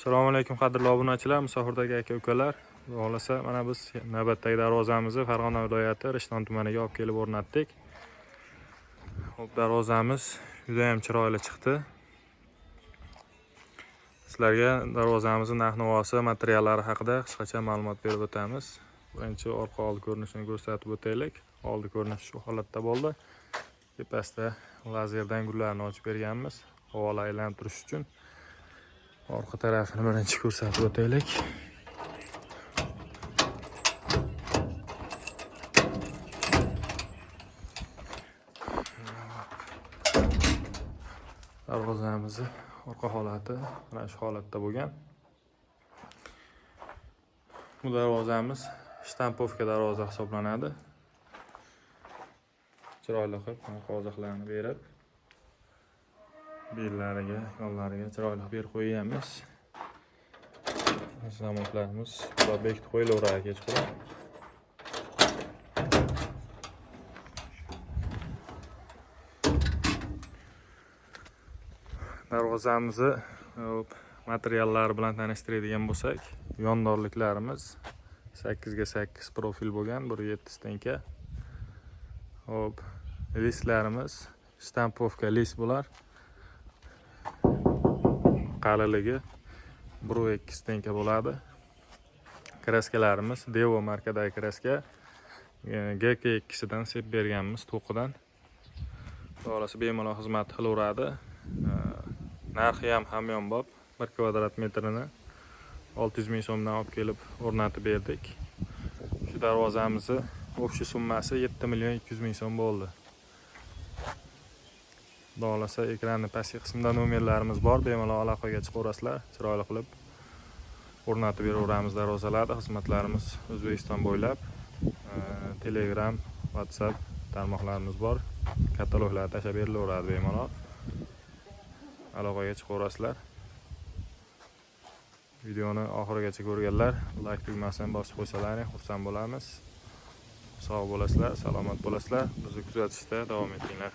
Assalomu alaykum qadrli obunachilar, musofirdagi aka-ukalar. Xohlasa mana biz navbatdagi darvozamizni Farg'ona viloyati Rishton tumaniga olib kelib o'rnatdik. Hop, darvozamiz juda ham chiroyli chiqdi. Sizlarga darvozamizning narx-navosi, materiallari haqida qisqacha ma'lumot berib o'tamiz. Birinchi orqa oldi ko'rinishini ko'rsatib o'taylik. Oldi ko'rinish shu holatda bo'ldi. Tepasida lazerdan gullarni ochib berganmiz, havola aylanib turish uchun. Orqa tarafini birinchi ko'rsatib o'taylik. Darvozamizni orqa holati mana shu holatda bo'lgan. Bu darvozamiz shtampovka darvoza hisoblanadi. Chiroyli qilib qoziqlarni berib, bellariga, yo'llariga chiroyli berib qo'yganmiz. Zamonlarimiz bular bekitib qo'yilaveradi kechqurun. Darvozamizni materiallari bilan tanishtiradigan bo'lsak, yondorliklarimiz 8 ga 8 profil bo'lgan, 1.7 tenka. Hop, listlarimiz shtampovka list bular. Qalinligi 1.2 tenka bo'ladi. Kraskalarimiz Devo markadagi kraska. GK2 dan sep berganmiz to'qidan. Xohlasa bemalol xizmat qilaveradi. Narxi ham hamyonbop. 1 kvadrat metrini 600 ming so'mdan olib kelib o'rnatib berdik. Shu darvozamizni o'xshi summasi 7 million 200 ming so'm bo'ldi. Xohlasa ekranning pastki qismida nomerlarimiz bor, bemalol aloqaga chiqaverasizlar. Chiroyli qilib o'rnatib beraveramiz darvozalarda. Xizmatlarimiz O'zbekiston bo'ylab Telegram, WhatsApp tarmoqlarimiz bor. Kataloglar tashlab berilaveradi bemalol. Aloqaga chiqaverasizlar. Videoni oxirigacha ko'rganlar like tugmasini bosib qo'ysalaring xursand bo'lamiz. Sog' bo'lasizlar, salomat bo'lasizlar. Bizni kuzatishda davom etinglar.